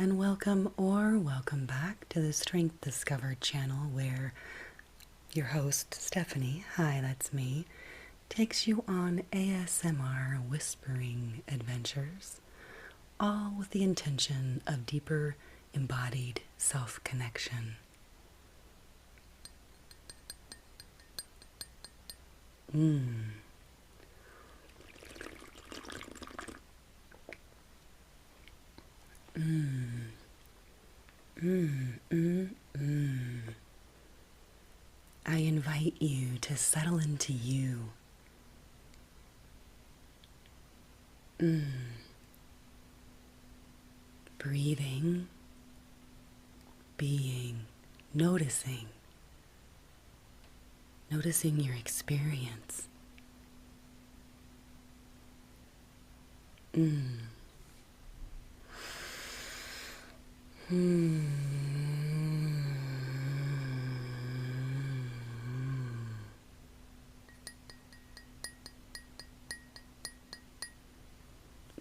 and welcome back to the Strength Discovered channel, where your host, Stefanie, hi, that's me, takes you on ASMR whispering adventures, all with the intention of deeper embodied self-connection. I invite you to settle into you. Breathing, being, noticing your experience.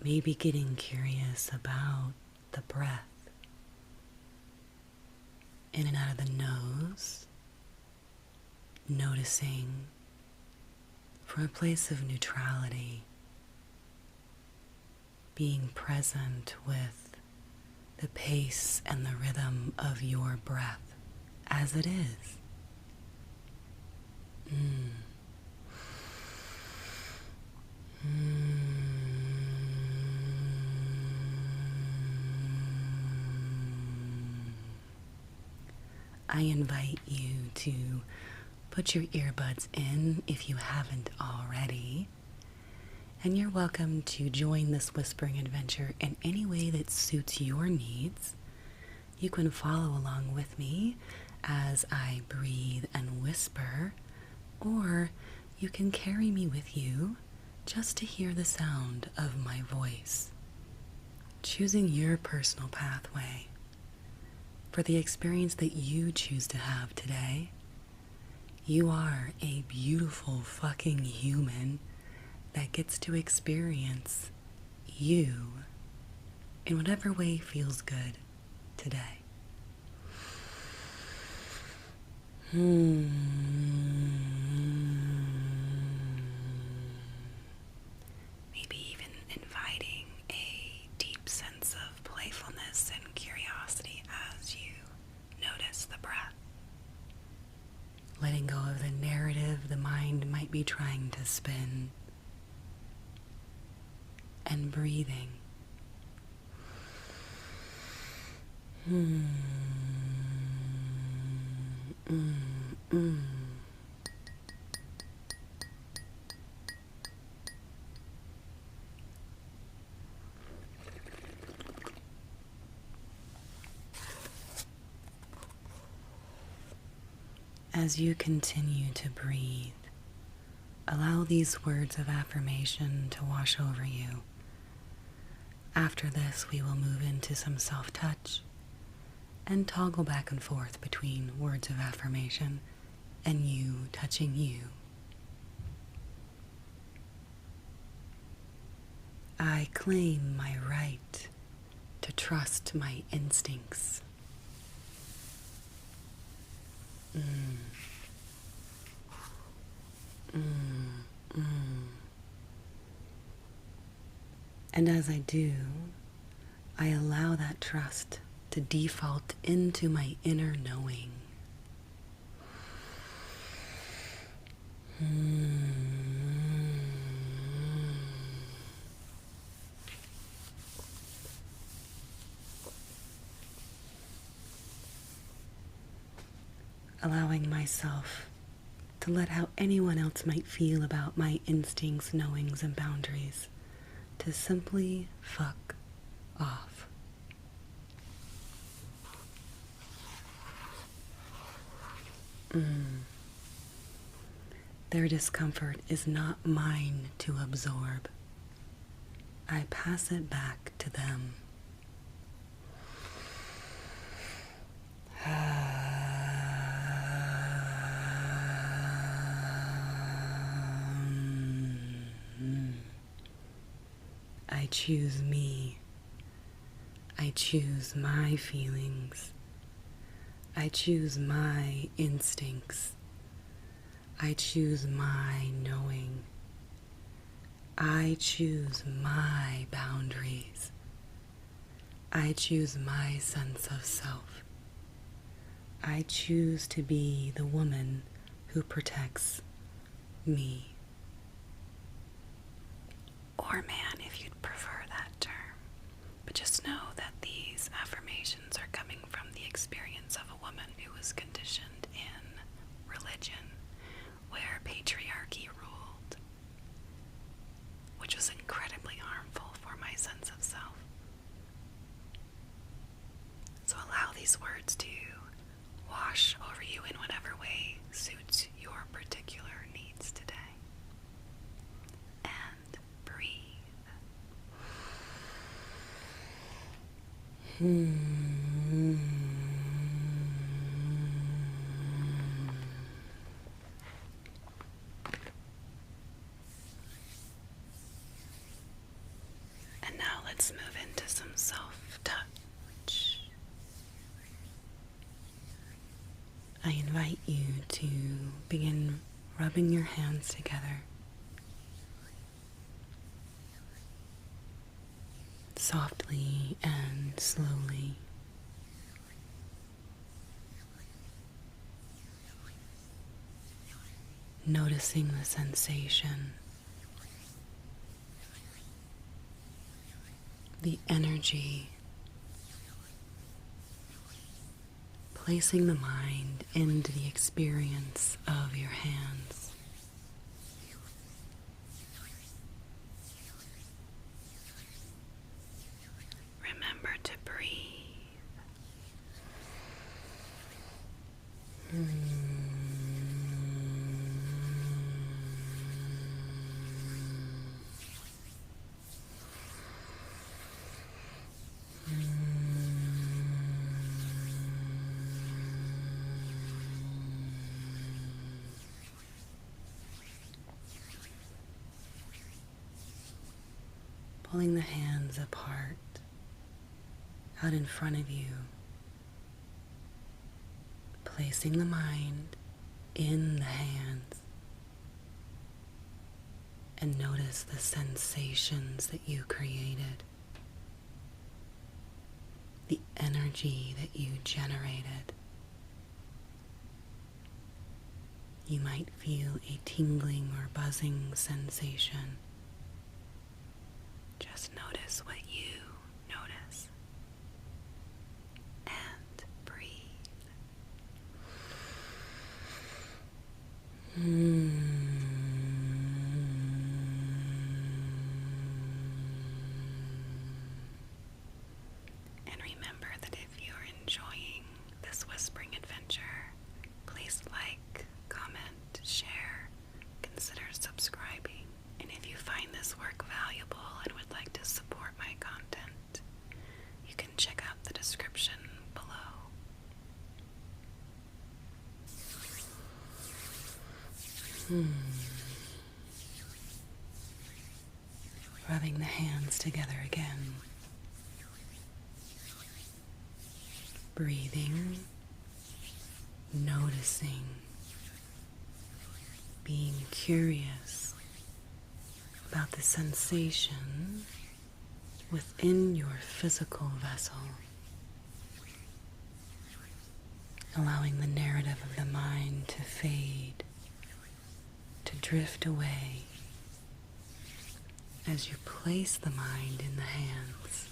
Maybe getting curious about the breath in and out of the nose, noticing from a place of neutrality, being present with the pace and the rhythm of your breath as it is. I invite you to put your earbuds in if you haven't already, and you're welcome to join this whispering adventure in any way that suits your needs. You can follow along with me as I breathe and whisper, or you can carry me with you just to hear the sound of my voice, choosing your personal pathway for the experience that you choose to have today. You are a beautiful fucking human that gets to experience you in whatever way feels good today. Maybe even inviting a deep sense of playfulness and curiosity as you notice the breath. Letting go of the narrative the mind might be trying to spin, and breathing. As you continue to breathe, allow these words of affirmation to wash over you. After this, we will move into some self-touch and toggle back and forth between words of affirmation and you touching you. I claim my right to trust my instincts. And as I do, I allow that trust to default into my inner knowing. Allowing myself to let how anyone else might feel about my instincts, knowings, and boundaries to simply fuck off. Their discomfort is not mine to absorb. I pass it back to them. I choose me. I choose my feelings. I choose my instincts. I choose my knowing. I choose my boundaries. I choose my sense of self. I choose to be the woman who protects me. Or man, if you'd prefer that term. But just know that these affirmations are coming from the experience of a woman who was conditioned in religion, where patriarchy ruled, which was incredibly harmful for my sense of self. So allow these words to wash over you in whatever way suits your particular needs today. And breathe. And now let's move into some self-touch. I invite you to begin rubbing your hands together, softly and slowly. Noticing the sensation, the energy, placing the mind into the experience of your hands. Remember to breathe. Pulling the hands apart, out in front of you, placing the mind in the hands, and notice the sensations that you created, the energy that you generated. You might feel a tingling or buzzing sensation. Just notice what you notice and breathe. And remember that if you're enjoying this whispering adventure, please like, comment, share, consider subscribing. And if you find this work valuable and would like to support my content, you can check out the description below. Rubbing the hands together again. Breathing, noticing, being curious about the sensation within your physical vessel, allowing the narrative of the mind to fade, to drift away as you place the mind in the hands.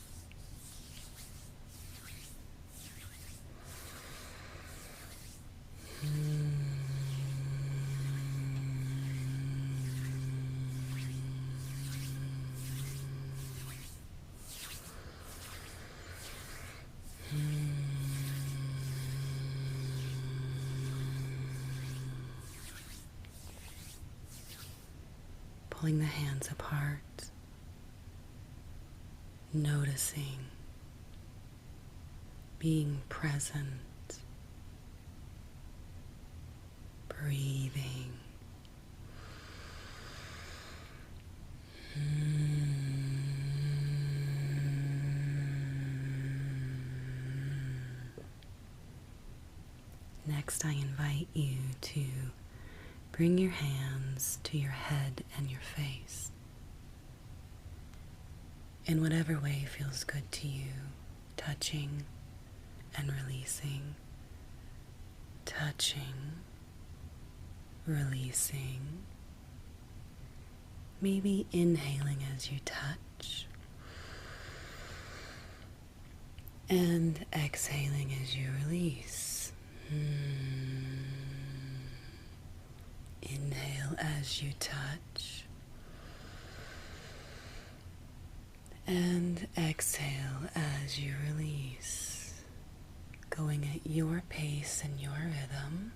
Pulling the hands apart, noticing, being present, breathing. Next, I invite you to bring your hands to your head and your face. In whatever way feels good to you, touching and releasing, touching, releasing. Maybe inhaling as you touch and exhaling as you release. Inhale as you touch and exhale as you release, going at your pace and your rhythm.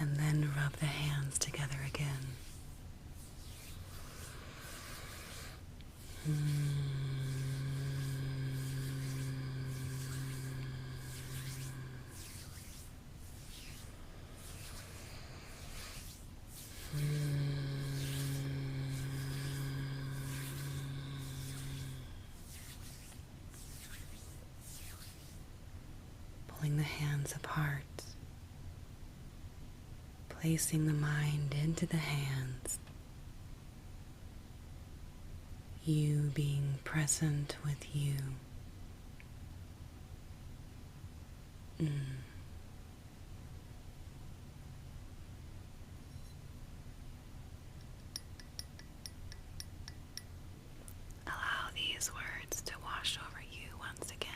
And then rub the hands together again. Pulling the hands apart. Placing the mind into the hands, you being present with you. Allow these words to wash over you once again.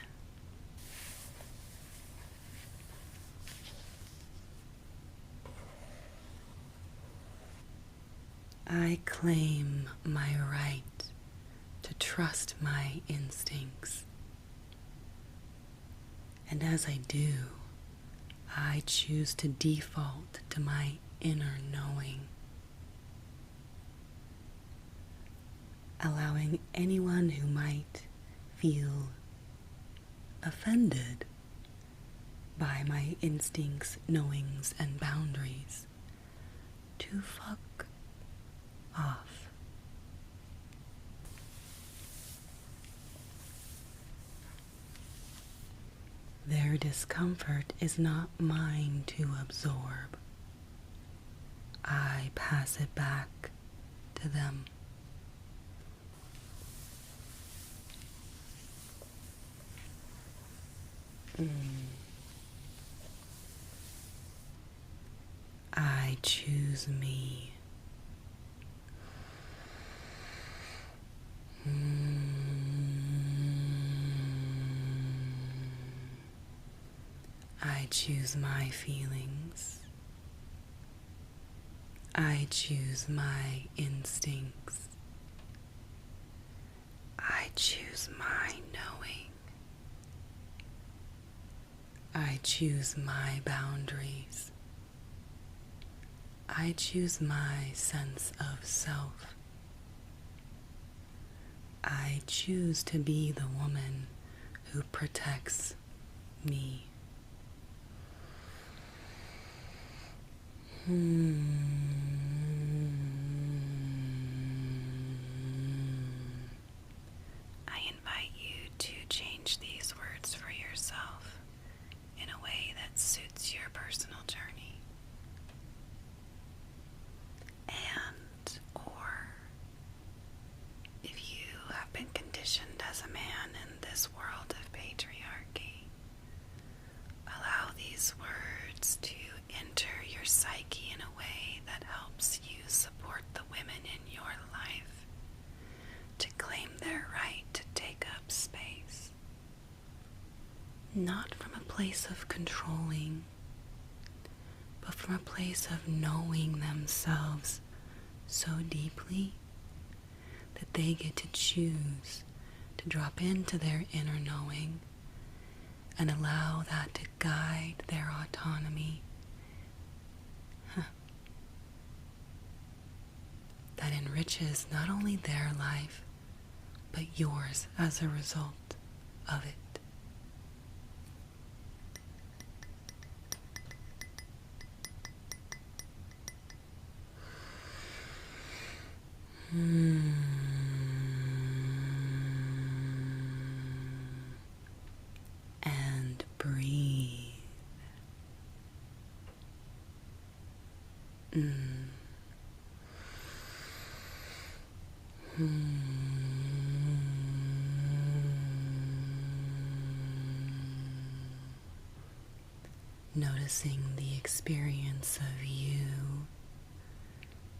I claim my right to trust my instincts. And as I do, I choose to default to my inner knowing, allowing anyone who might feel offended by my instincts, knowings, and boundaries to fuck off. Their discomfort is not mine to absorb. I pass it back to them. I choose me. I choose my feelings. I choose my instincts. I choose my knowing. I choose my boundaries. I choose my sense of self. I choose to be the woman who protects me. I invite you to change these words for yourself in a way that suits your personal journey. And, or, if you have been conditioned as a man in this world of patriarchy, allow these words to enter your psyche in a way that helps you support the women in your life to claim their right to take up space. Not from a place of controlling, but from a place of knowing themselves so deeply that they get to choose to drop into their inner knowing and allow that to guide their autonomy. That enriches not only their life, but yours as a result of it. And breathe. Noticing the experience of you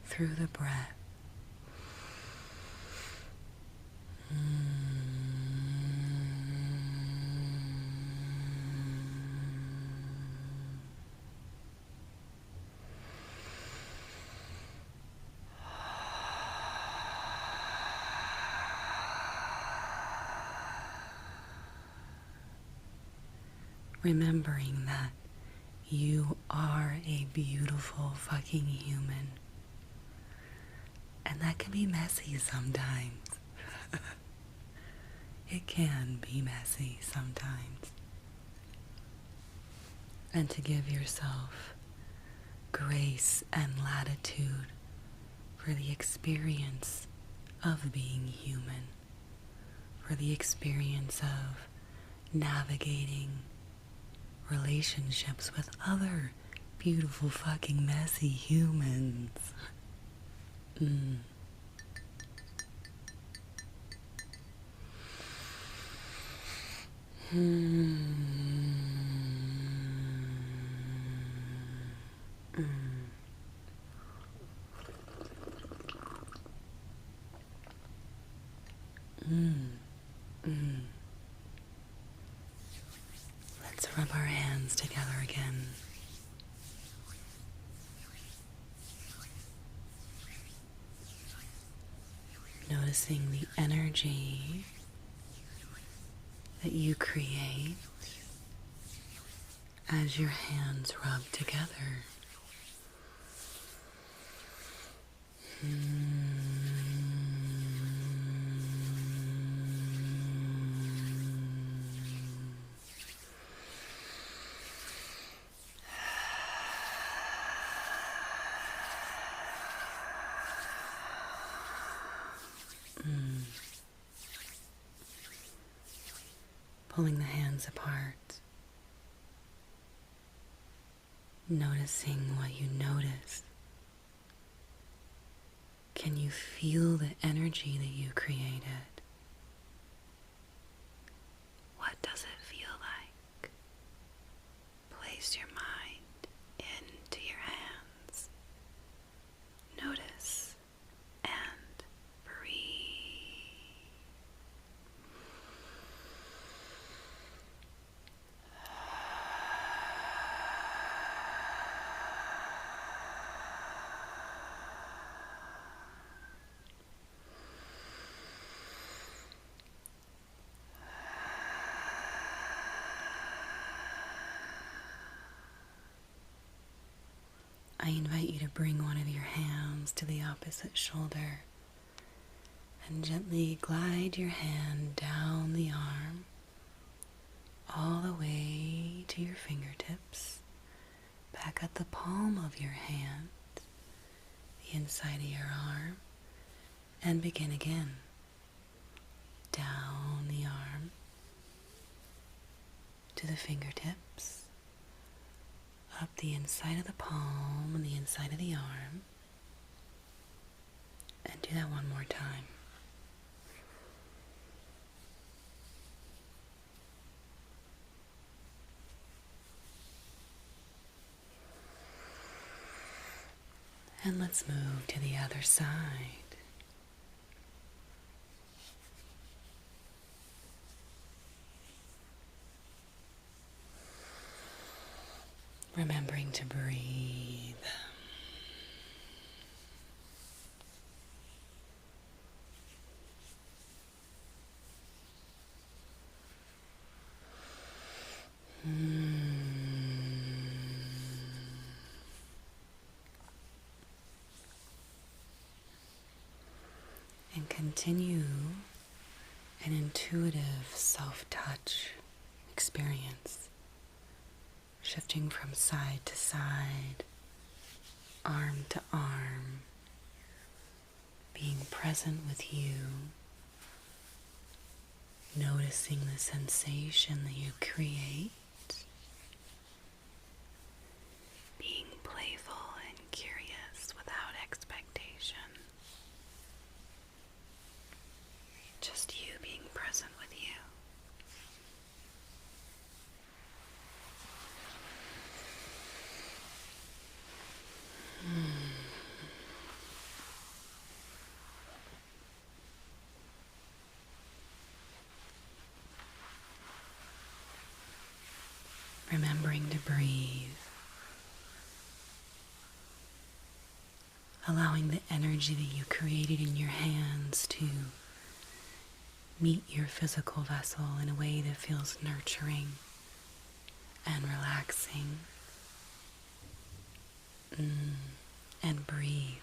through the breath. Remembering that you are a beautiful fucking human. And that can be messy sometimes. It can be messy sometimes. And to give yourself grace and latitude for the experience of being human, for the experience of navigating relationships with other beautiful fucking messy humans. Let's rub our hands together again. Noticing the energy that you create as your hands rub together. Pulling the hands apart, noticing what you notice. Can you feel the energy that you created? What does it feel like? Place your mind into your hands. Notice and breathe. I invite you to bring one of your hands to the opposite shoulder and gently glide your hand down the arm all the way to your fingertips, back at the palm of your hand, the inside of your arm, and begin again. Down the arm to the fingertips, up the inside of the palm and the inside of the arm, and do that one more time. And let's move to the other side. Remembering to breathe. continue an intuitive self-touch experience, shifting from side to side, arm to arm, being present with you, noticing the sensation that you create, being playful and curious without expectation. Just you being present with you. Remembering to breathe, allowing the energy that you created in your hands to meet your physical vessel in a way that feels nurturing and relaxing. And breathe.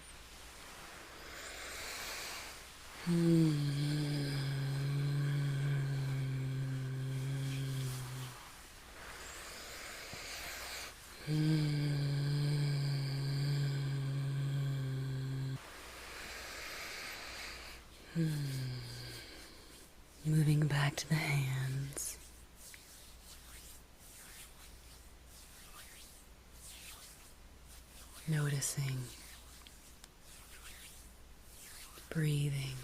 Moving back to the hands. Noticing. Breathing.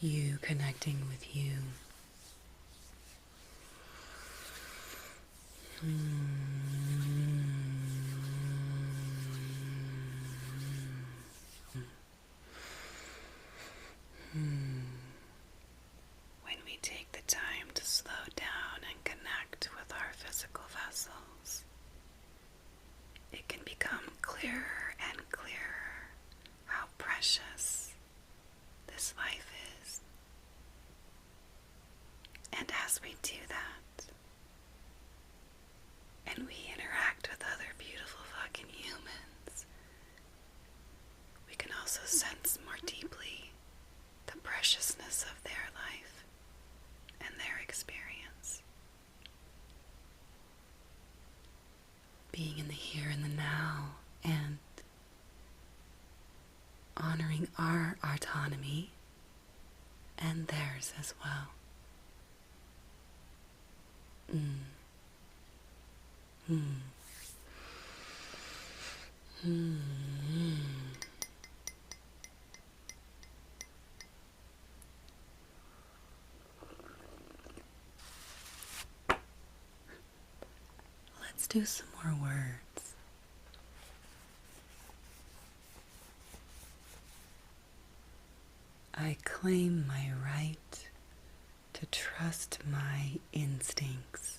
You connecting with you. When we take the time to slow down and connect with our physical vessels, it can become clearer and clearer how precious this life is. And as we do that, and we interact with other beautiful fucking humans, we can also sense more deeply the preciousness of their life and their experience. Being in the here and the now and honoring our autonomy and theirs as well. Let's do some more words. I claim my right to trust my instincts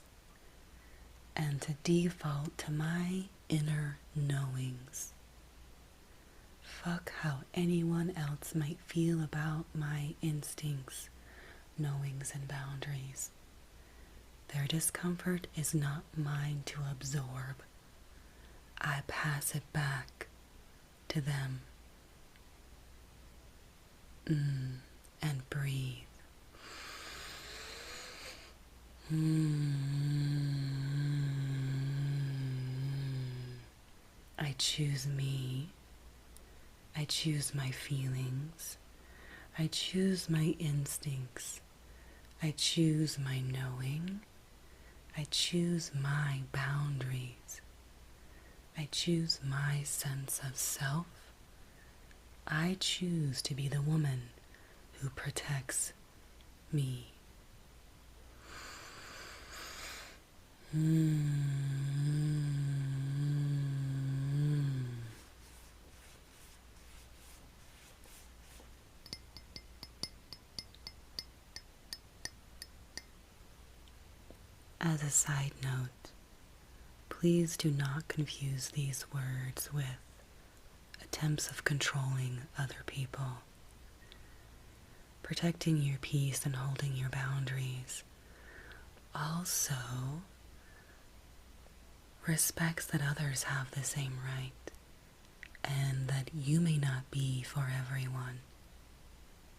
and to default to my inner knowings. Fuck how anyone else might feel about my instincts, knowings, and boundaries. Their discomfort is not mine to absorb. I pass it back to them. And breathe. I choose me. I choose my feelings. I choose my instincts. I choose my knowing. I choose my boundaries. I choose my sense of self. I choose to be the woman who protects me. As a side note, please do not confuse these words with attempts of controlling other people. Protecting your peace and holding your boundaries also respects that others have the same right and that you may not be for everyone.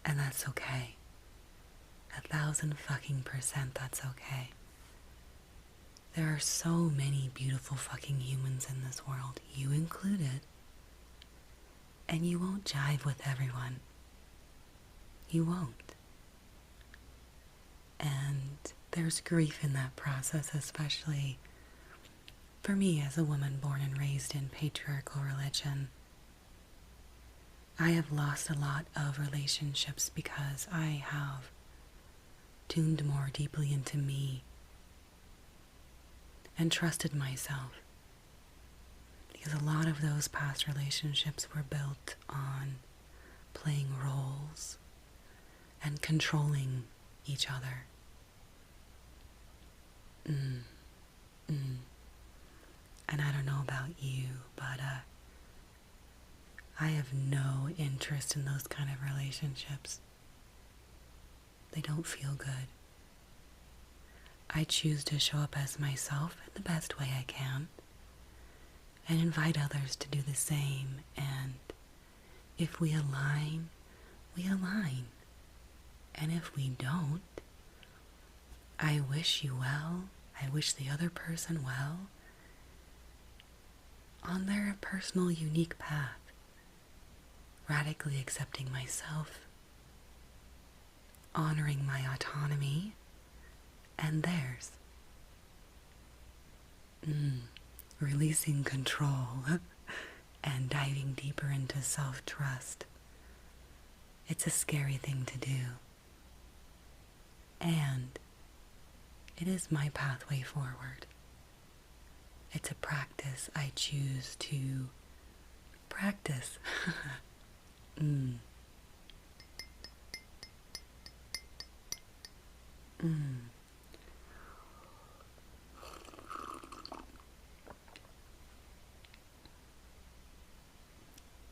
And that's okay. 1,000% that's okay. There are so many beautiful fucking humans in this world, you included. And you won't jive with everyone. You won't. And there's grief in that process, especially for me as a woman born and raised in patriarchal religion. I have lost a lot of relationships because I have tuned more deeply into me and trusted myself. Because a lot of those past relationships were built on playing roles and controlling each other. And I don't know about you, but I have no interest in those kind of relationships. They don't feel good. I choose to show up as myself in the best way I can and invite others to do the same. And if we align, we align. And if we don't, I wish you well. I wish the other person well on their personal, unique path, radically accepting myself, honoring my autonomy and theirs, releasing control and diving deeper into self-trust. It's a scary thing to do, and it is my pathway forward. It's a practice I choose to practice.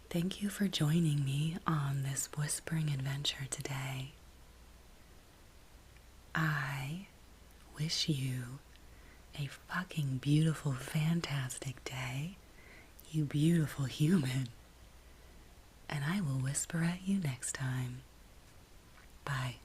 Thank you for joining me on this whispering adventure today. I wish you a fucking beautiful, fantastic day, you beautiful human. And I will whisper at you next time. Bye.